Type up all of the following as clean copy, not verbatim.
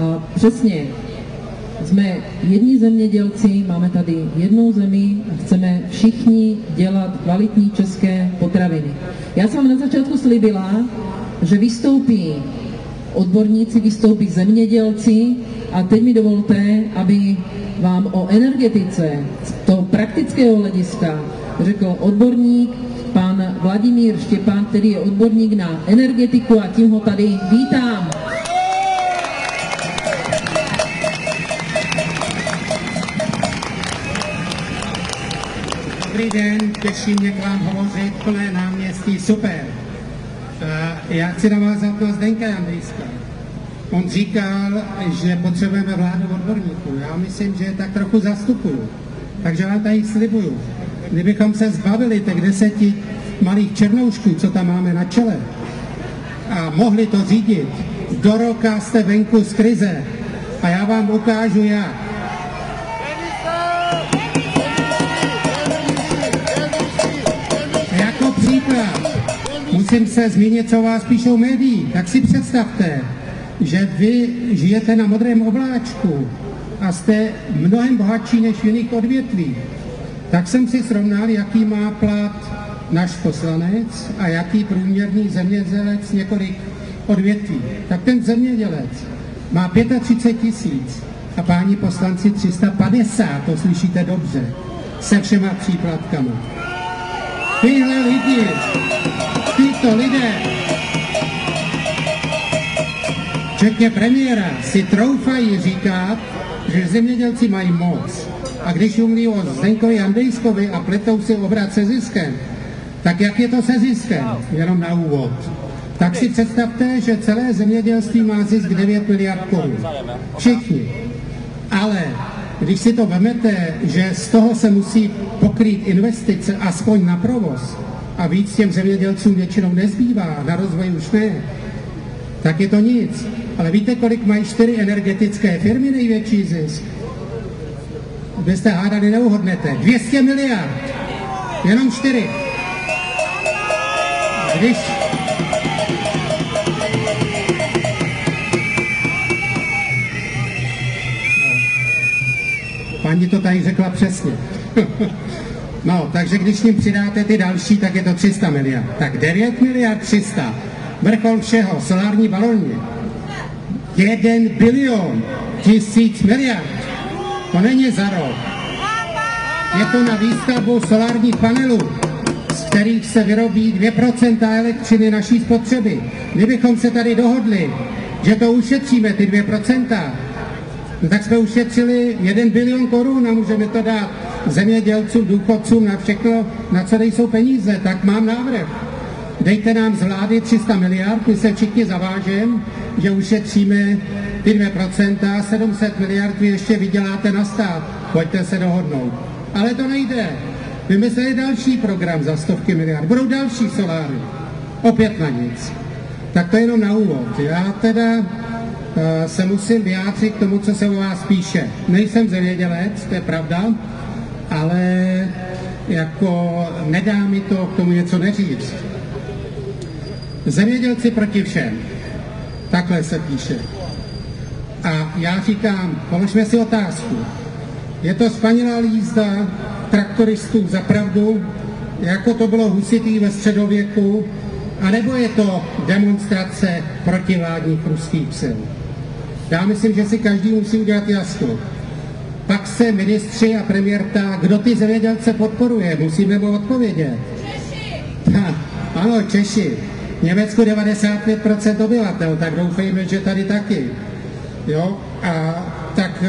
A přesně, jsme jedni zemědělci, máme tady jednou zemi a chceme všichni dělat kvalitní české potraviny. Já jsem na začátku slíbila, že vystoupí odborníci, vystoupí zemědělci a teď mi dovolte, aby vám o energetice z toho praktického hlediska řekl odborník, pan Vladimír Štěpán, který je odborník na energetiku a tím ho tady vítám. Dobrý den, těší mě k vám hovořit, plné náměstí, super. Já chci navázat na Zdeňka Jandejska. On říkal, že potřebujeme vládu odborníků. Já myslím, že je tak trochu zastupuju. Takže vám tady slibuju, kdybychom se zbavili těch 10 malých černoušků, co tam máme na čele, a mohli to řídit, do roka jste venku z krize. A já vám ukážu jak. Jako příklad musím se zmínit, co vás píšou médií. Tak si představte, že vy žijete na modrém obláčku a jste mnohem bohatší než v jiných odvětvích. Tak jsem si srovnal, jaký má plat náš poslanec a jaký průměrný zemědělec několik odvětví. Tak ten zemědělec má 35 000 a páni poslanci 350, to slyšíte dobře, se všema příplatkama. Tyhle lidi, tyto lidé, včetně premiéra, si troufají říkat, že zemědělci mají moc. A když umí o Zdeňkovi Jandejskovi a pletou si obrat se ziskem, tak jak je to se ziskem? Jenom na úvod. Tak si představte, že celé zemědělství má zisk 9 miliard korun. Všichni. Ale když si to vemete, že z toho se musí pokrýt investice aspoň na provoz a víc těm zemědělcům většinou nezbývá, na rozvoj už ne, tak je to nic. Ale víte, kolik mají 4 energetické firmy největší zisk? Vy jste hádali, neuhodnete. 200 miliard. Jenom 4. Když paní to tady řekla přesně. No, takže když ním přidáte ty další, tak je to 300 miliard. Tak 9 miliard 300. Vrchol všeho, solární balóny. 1 bilion 1000 miliard. To není za rok. Je to na výstavbu solárních panelů, z kterých se vyrobí 2% elektřiny naší spotřeby. Kdybychom se tady dohodli, že to ušetříme, ty 2%, no tak jsme ušetřili 1 bilion korun a můžeme to dát zemědělcům, důchodcům, na všechno, na co nejsou peníze. Tak mám návrh. Dejte nám z vlády 300 miliard, my se všichni zavážeme, že ušetříme ty 2%, 700 miliard vy ještě vyděláte na stát. Pojďte se dohodnout. Ale to nejde. Vymysleli další program za stovky miliard. Budou další soláry. Opět na nic. Tak to jenom na úvod. Já teda se musím vyjádřit k tomu, co se o vás píše. Nejsem zemědělec, to je pravda, ale jako nedá mi to k tomu něco neříct. Zemědělci proti všem. Takhle se píše. A já říkám, položme si otázku. Je to spanilá jízda traktoristů za pravdu, jako to bylo husitý ve středověku, anebo je to demonstrace protivládních ruských sil? Já myslím, že si každý musí udělat jasno. Pak se ministři a premiér ptá, kdo ty zemědělce podporuje, musíme mu odpovědět. Ano, Češi. V Německu 95% obyvatel, tak doufejme, že tady taky. Jo? A tak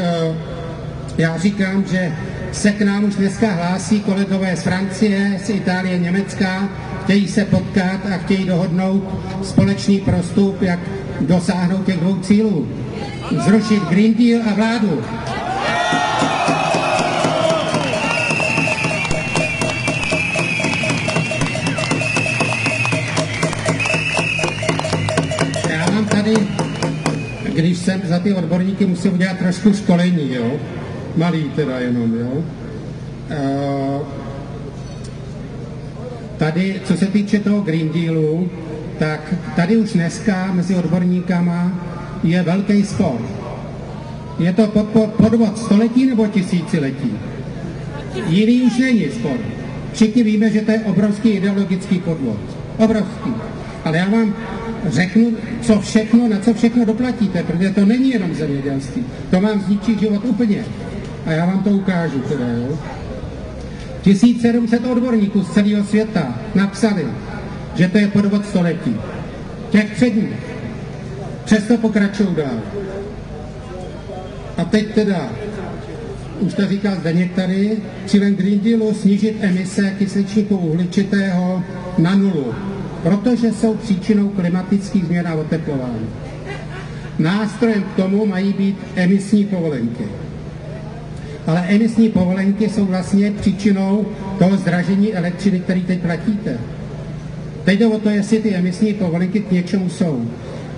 já říkám, že se k nám už dneska hlásí kolegové z Francie, z Itálie, Německa, chtějí se potkat a chtějí dohodnout společný prostup, jak dosáhnout těch 2 cílů. Zrušit Green Deal a vládu. Já mám tady, když jsem za ty odborníky, musím udělat trošku školení, jo? Malý teda jenom, jo? Tady, co se týče toho Green Dealu, tak tady už dneska mezi odborníkama je velký spor. Je to podvod století nebo tisíciletí? Jiný už není spor. Všichni víme, že to je obrovský ideologický podvod. Obrovský. Ale já vám řeknu, na co všechno doplatíte, protože to není jenom zemědělství. To vám zničí život úplně. A já vám to ukážu teda, jo. 1700 odborníků z celého světa napsali, že to je podvod století. Těch předních. Přesto pokračují dál. A teď teda, už to říkal Zdeněk tady, cílem Green Dealu snížit emise kysličníku uhličitého na nulu, protože jsou příčinou klimatických změn a oteplování. Nástrojem k tomu mají být emisní povolenky. Ale emisní povolenky jsou vlastně příčinou toho zdražení elektřiny, který teď platíte. Teď jde o to, jestli ty emisní povolenky k něčemu jsou.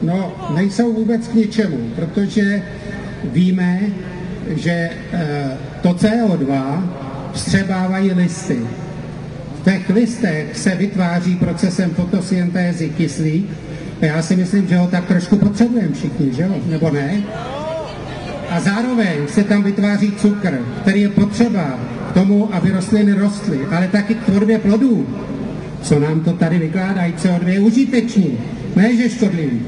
No, nejsou vůbec k ničemu, protože víme, že to CO2 vstřebávají listy. V těch listech se vytváří procesem fotosyntézy kyslík. Já si myslím, že ho tak trošku potřebujeme všichni, že jo? Nebo ne? A zároveň se tam vytváří cukr, který je potřeba k tomu, aby rostliny rostly, ale taky k tvorbě plodů. Co nám to tady vykládají? CO2 je užitečný, ne že škodlivý.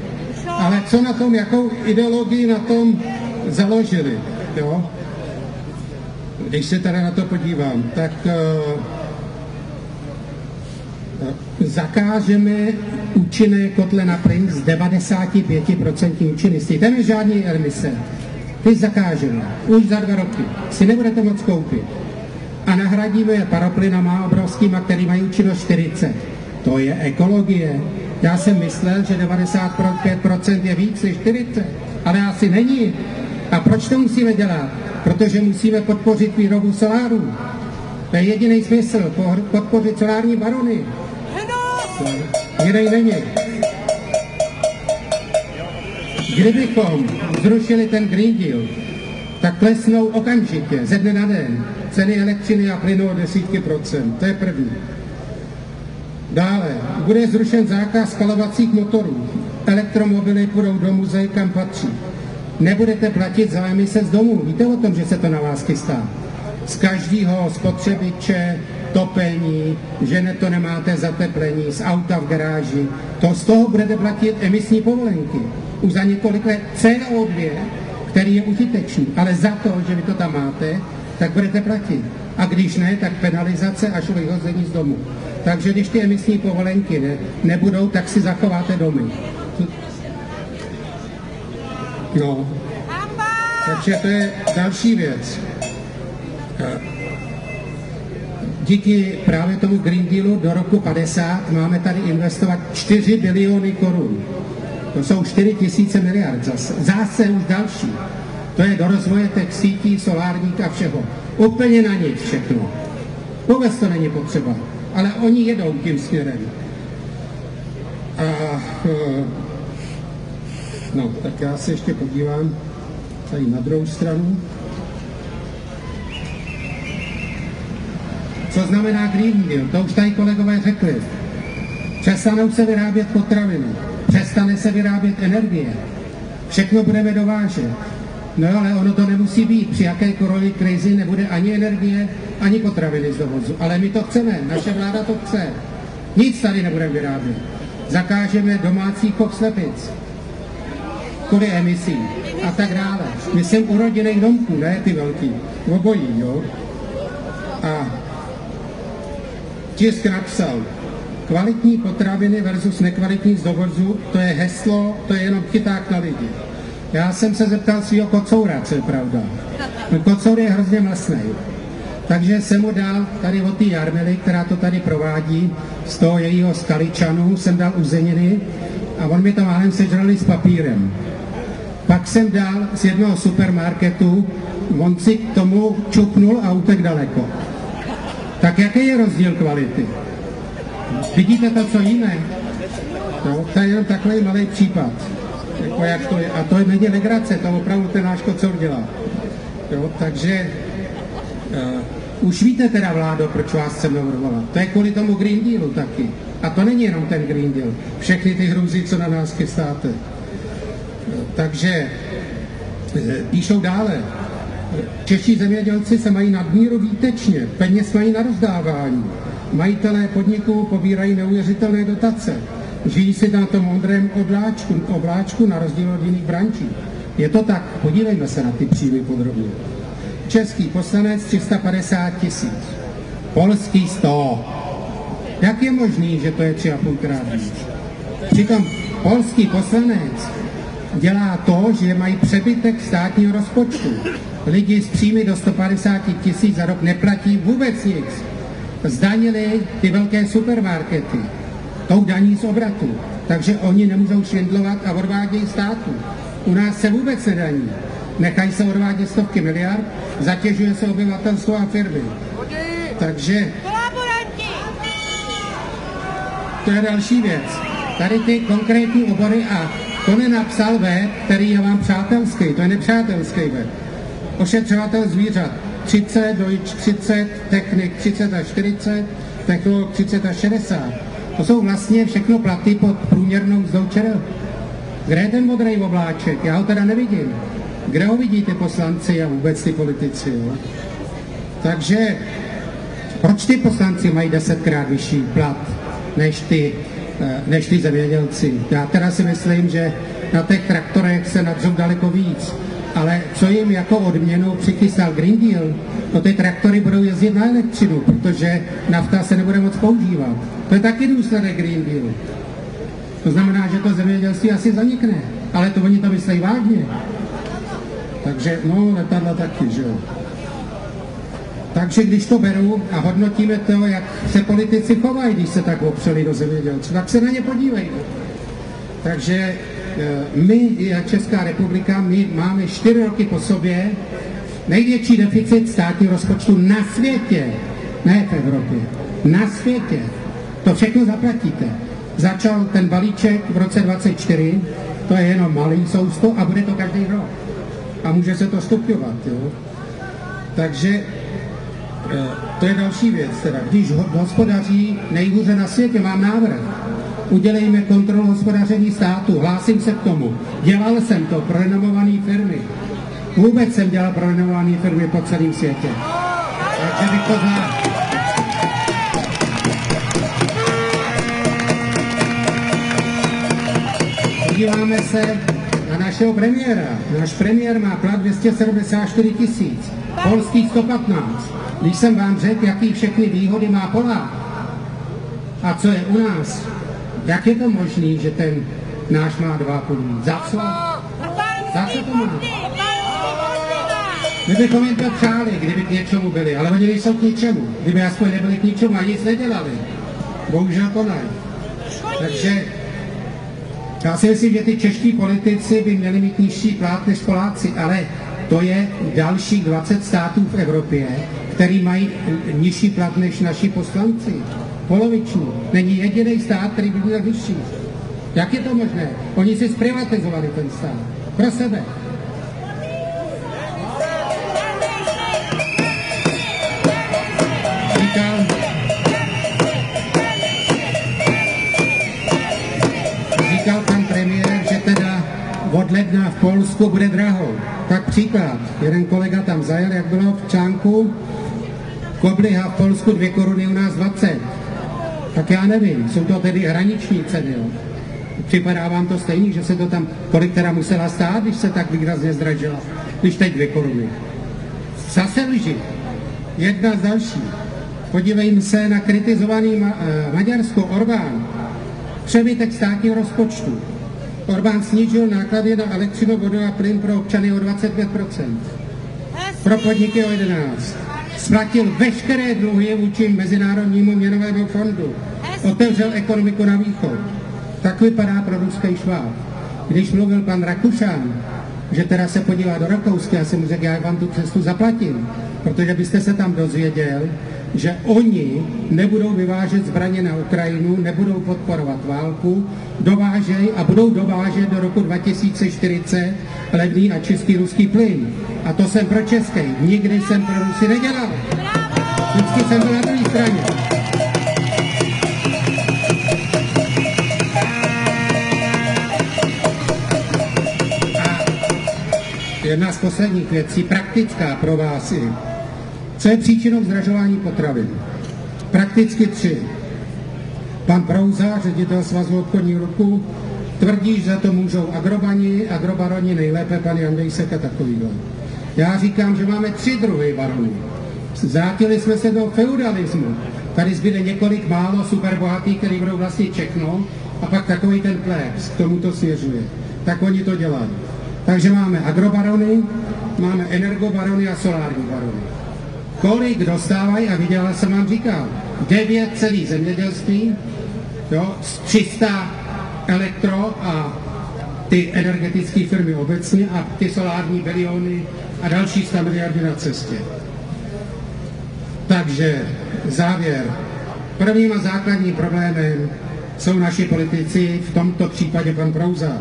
Ale co na tom, jakou ideologii na tom založili, jo? Když se tady na to podívám, tak zakážeme účinné kotle na plyn z 95% účinností. Tam je žádný emise. Ty zakážeme. Už za 2 roky si nebudete moc koupit. A nahradíme je paroplynama obrovskýma, který mají účinnost 40. To je ekologie. Já jsem myslel, že 95% je víc než 40, ale asi není. A proč to musíme dělat? Protože musíme podpořit výrobu solárů. To je jediný smysl, podpořit solární barony. Jiný není. Kdybychom zrušili ten Green Deal, tak klesnou okamžitě, ze dne na den, ceny elektřiny a plynu o 10%. To je první. Dále, bude zrušen zákaz spalovacích motorů. Elektromobily půjdou do muzej, kam patří. Nebudete platit za emise z domů. Víte o tom, že se to na vás chystá? Z každého spotřebiče, topení, že to nemáte zateplení, z auta v garáži. To z toho budete platit emisní povolenky. Už za několik let CO2, který je užitečný, ale za to, že vy to tam máte, tak budete platit. A když ne, tak penalizace až vyhození z domu. Takže když ty emisní povolenky nebudou, tak si zachováte domy. No. Takže to je další věc. Díky právě tomu Green Dealu do roku 50 máme tady investovat 4 biliony korun. To jsou 4 000 miliard zase už další. To je do rozvoje těch sítí, solárních a všeho. Úplně na nic všechno. Vůbec to není potřeba. Ale oni jedou tím směrem. No, tak já se ještě podívám tady na druhou stranu. Co znamená Green Deal? To už tady kolegové řekli. Přestanou se vyrábět potraviny, přestane se vyrábět energie, všechno budeme dovážet. No ale ono to nemusí být. Při jakékoliv krizi nebude ani energie, ani potraviny z dovozu. Ale my to chceme, naše vláda to chce. Nic tady nebudeme vyrábět. Zakážeme domácí chov slepic kvůli emisí a tak dále. My jsem u rodinných domků, ne ty velký. Obojí, jo. A tisk napsal, kvalitní potraviny versus nekvalitní z dovozu, to je heslo, to je jenom chyták na lidi. Já jsem se zeptal svého kocoura, co je pravda. Kocour je hrozně mlsnej. Takže jsem mu dal tady od té Jarmily, která to tady provádí, z toho jejího skaličanu, jsem dal uzeniny a on mi to málem sežrali s papírem. Pak jsem dal z jednoho supermarketu, on si k tomu čupnul a utek daleko. Tak jaký je rozdíl kvality? Vidíte to, co jíme? No, to je jenom takový malý případ. Jako jak to je. A to není legrace, to opravdu ten náš kocour dělá. Jo, takže už víte teda, vládo, proč vás chceme navrhovat. To je kvůli tomu Green Dealu taky. A to není jenom ten Green Deal. Všechny ty hrůzy, co na nás chystáte. Takže Píšou dále. Čeští zemědělci se mají nadmíru výtečně, peněz mají na rozdávání. Majitelé podniků pobírají neuvěřitelné dotace. Žijí si na tom modrém obláčku na rozdíl od jiných brančí. Je to tak, podívejme se na ty příjmy podrobně. Český poslanec 350 000, polský 100. Jak je možný, že to je 3,5krát víc? Přitom polský poslanec dělá to, že mají přebytek státního rozpočtu. Lidi s příjmy do 150 000 za rok neplatí vůbec nic. Zdanili ty velké supermarkety tou daní z obratu, takže oni nemůžou švindlovat a odvádějí státu. U nás se vůbec nedaní. Nechají se odvádět stovky miliard, zatěžuje se obyvatelstvo a firmy. Takže to je další věc. Tady ty konkrétní obory a to nenapsal web, který je vám přátelský, to je nepřátelský web. Ošetřovatel zvířat 30, dojč 30, technik 30 až 40, technolog 30 až 60. To jsou vlastně všechno platy pod průměrnou mzdou ČR. Kde je ten modrý obláček? Já ho teda nevidím. Kde ho vidíte poslanci a vůbec ty politici? Jo? Takže proč ty poslanci mají 10krát vyšší plat než ty zemědělci? Já teda si myslím, že na těch traktorech se nadřou daleko víc. Ale co jim jako odměnu přichystal Green Deal, no ty traktory budou jezdit na elektřinu, protože nafta se nebude moc používat. To je taky důsledek Green Deal. To znamená, že to zemědělství asi zanikne, ale to oni to myslí vážně. Takže, no, letadla taky, že jo. Takže když to beru a hodnotíme to, jak se politici chovají, když se tak opřeli do zemědělců, tak se na ně podívejme. Takže my, Česká republika, my máme 4 roky po sobě největší deficit státního rozpočtu na světě, ne v Evropě, na světě. To všechno zaplatíte. Začal ten balíček v roce 2024, to je jenom malý sousto a bude to každý rok. A může se to stupňovat, jo. Takže to je další věc, teda. Když hospodaří nejhůře na světě, mám návrh. Udělejme kontrolu hospodaření státu, hlásím se k tomu. Dělal jsem to pro renomované firmy. Vůbec jsem dělal pro renomované firmy po celém světě. Takže bych to znal. Podíváme se na našeho premiéra. Náš premiér má plat 274 000, polský 115. Když jsem vám řekl, jaký všechny výhody má Polák a co je u nás, jak je to možný, že ten náš má 2,5 víc? Za co? Za co to má? My bychom jim to přáli, kdyby k něčemu byli, ale oni nejsou k ničemu. Kdyby aspoň nebyli k ničemu a nic nedělali. Bohužel to ne. Takže já si myslím, že ty čeští politici by měli mít nižší plat než Poláci, ale to je dalších 20 států v Evropě, který mají nižší plat než naši poslanci. Poloviční. Není jediný stát, který by měl vyšší. Jak je to možné? Oni si zprivatizovali ten stát. Pro sebe. Říkal pan premiér, že teda od ledna v Polsku bude draho. Tak příklad. Jeden kolega tam zajel, jak bylo v článku, kobliha v Polsku 2 koruny, u nás 20. Tak já nevím, jsou to tedy hraniční ceny, jo. Připadá vám to stejný, že se to tam, kolik teda musela stát, když se tak výrazně zdražila, když teď 2 koruny. Zase lži. Jedna z další. Podívejme se na kritizovaný Maďarsko, Orbán. Přebytek státního rozpočtu. Orbán snížil náklady na elektřinu, vodu a plyn pro občany o 25%. Pro podniky o 11%. Splatil veškeré dluhy vůči Mezinárodnímu měnovému fondu. Otevřel ekonomiku na východ. Tak vypadá pro ruský Šváb. Když mluvil pan Rakušan, že teda se podívá do Rakouska, já jsem mu řekl, já vám tu cestu zaplatím, protože byste se tam dozvěděl, že oni nebudou vyvážet zbraně na Ukrajinu, nebudou podporovat válku, dovážejí a budou dovážet do roku 2040 levný a čistý ruský plyn. A to jsem pro český. Nikdy jsem pro Rusy nedělal. Vždycky jsem byl na druhé straně. jedna z posledních věcí, praktická pro vás i. Co je příčinou zdražování potravin? Prakticky 3. Pan Prouza, ředitel Svazu obchodních ruchu, tvrdí, že za to můžou agrobaroni, nejlépe pan Jandejsek a takovýhle. Já říkám, že máme 3 druhy baronů. Zvrátili jsme se do feudalismu. Tady zbyde několik málo superbohatých, který budou vlastnit všechno, a pak takový ten plebs, k tomu to směřuje. Tak oni to dělají. Takže máme agrobarony, máme energobarony a solární barony. Kolik dostávají, a viděla jsem vám říkal, 9 celý zemědělství, jo, 300 elektro a ty energetické firmy obecně a ty solární biliony a další 100 miliardy na cestě. Takže závěr. Prvním a základním problémem jsou naši politici, v tomto případě pan Prouza.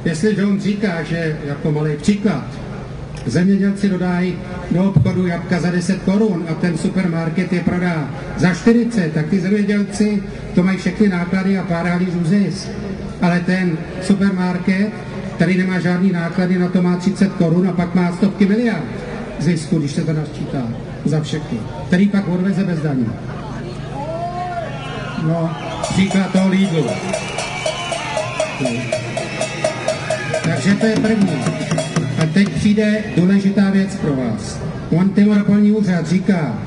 Jestliže on říká, že jako malý příklad, zemědělci dodají do obchodu jabka za 10 korun a ten supermarket je prodá za 40, tak ty zemědělci to mají všechny náklady a pár halířů zisk. Ale ten supermarket, který nemá žádný náklady, na to má 30 korun a pak má stovky miliard zisku, když se to nasčítá za všechny, který pak odveze bez daní. No, příklad toho Lidlu. Takže to je první. A teď přijde důležitá věc pro vás. Antimonopolní úřad říká,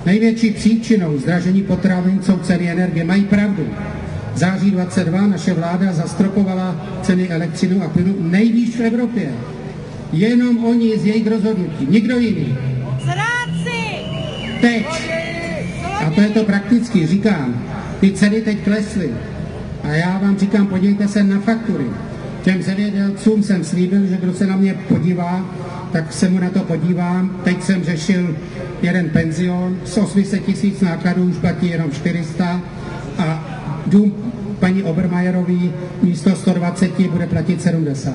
největší příčinou zdražení potravin jsou ceny energie. Mají pravdu. V září 22 naše vláda zastropovala ceny elektřinu a plynu nejvýš v Evropě. Jenom oni z jejich rozhodnutí, nikdo jiný. Teď. A to je to prakticky, říkám, ty ceny teď klesly. A já vám říkám, podívejte se na faktury. Těm zemědělcům jsem slíbil, že kdo se na mě podívá, tak se mu na to podívám. Teď jsem řešil jeden penzion, z 800 000 nákladů už platí jenom 400 a dům paní Obermajerový místo 120 bude platit 70.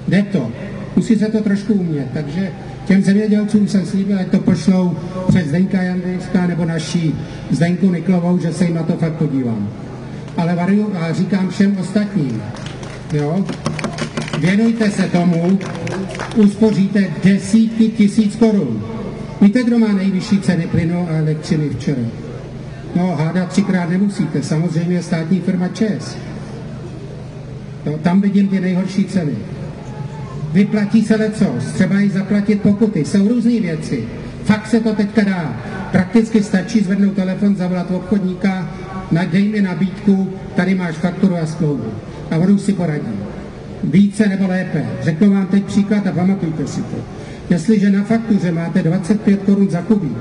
Jde to. Musí se to trošku umět, takže těm zemědělcům jsem slíbil, ať to pošlou přes Zdeňka Jandejska nebo naší Zdenku Niklovou, že se jim na to fakt podívám. Ale varuju a říkám všem ostatním, jo, věnujte se tomu, uspoříte desítky tisíc korun. Víte, kdo má nejvyšší ceny plynu a elektřiny včera? No, hádat 3krát nemusíte, samozřejmě státní firma ČEZ. No, tam vidím ty nejhorší ceny. Vyplatí se lecos, třeba i zaplatit pokuty, jsou různé věci. Fakt se to teďka dá. Prakticky stačí zvednout telefon, zavolat obchodníka, dej mi nabídku, tady máš fakturu a smlouvu. A on si poradí. Více nebo lépe. Řeknu vám teď příklad a pamatujte si to. Jestliže na faktuře máte 25 korun za kubík,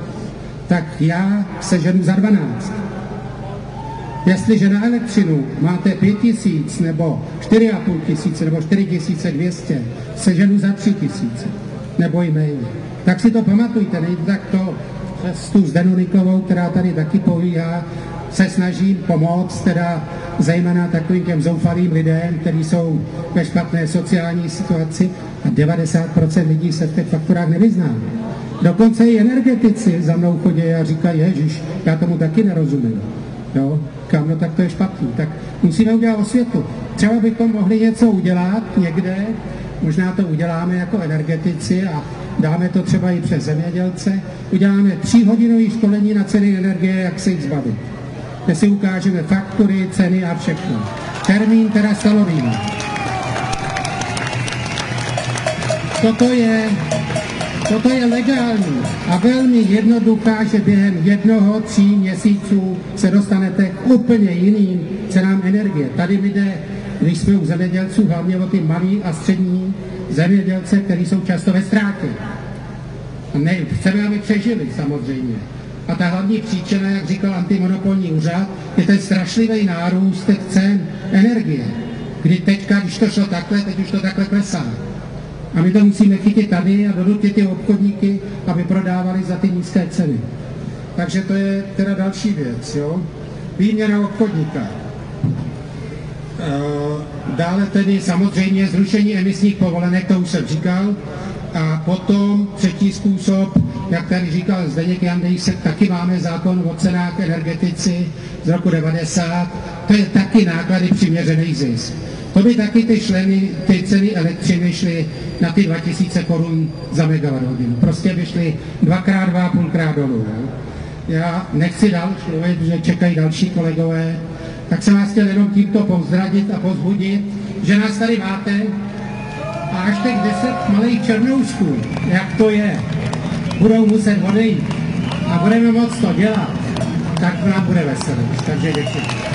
tak já seženu za 12. Jestliže na elektřinu máte 5 000 nebo 4,5 tisíce nebo 4200, seženu za 3 000 nebo i méně. Tak si to pamatujte, nejde tak to přes tu Zdenu Niklovou, která tady taky povíhá, se snažím pomoct, teda zejména takovým těm zoufalým lidem, kteří jsou ve špatné sociální situaci a 90% lidí se v těch fakturách nevyzná. Dokonce i energetici za mnou chodí a říkají, ježiš, já tomu taky nerozumím. Jo, kam, no tak to je špatný. Tak musíme udělat osvětu. Třeba bychom mohli něco udělat někde, možná to uděláme jako energetici a dáme to třeba i přes zemědělce. Uděláme 3hodinové školení na ceny energie, jak se jich zbavit. Kde si ukážeme faktury, ceny a všechno. Termín teda stanovíme. Toto je legální a velmi jednoduchá, že během 1-3 měsíců se dostanete k úplně jiným cenám energie. Tady mi jde, když jsme u zemědělců, hlavně o ty malý a střední zemědělce, kteří jsou často ve ztrátě. Ne, chceme, aby přežili samozřejmě. A ta hlavní příčina, jak říkal antimonopolní úřad, je ten strašlivý nárůst těch cen energie. Kdy teďka, když to šlo takhle, teď už to takhle klesá. A my to musíme chytit tady a donutit ty obchodníky, aby prodávali za ty nízké ceny. Takže to je teda další věc, jo. Výměna obchodníka. Dále tedy samozřejmě zrušení emisních povolenek, to už jsem říkal. A potom třetí způsob, jak tady říkal Zdeněk Jandejsek, taky máme zákon o cenách energetici z roku 90. To je taky náklady přiměřený zisk. To by taky ty ceny elektřiny šly na ty 2000 korun za megawatt-hodinu. Prostě by šly 2x, 2,5x dolů. Jo? Já nechci dál mluvit, že čekají další kolegové, tak jsem vás chtěl jenom tímto pozdravit a pozbudit, že nás tady máte a až těch 10 malých černoušků, jak to je, budou muset odejít a budeme moc to dělat, tak nám bude veselé. Takže děkuji.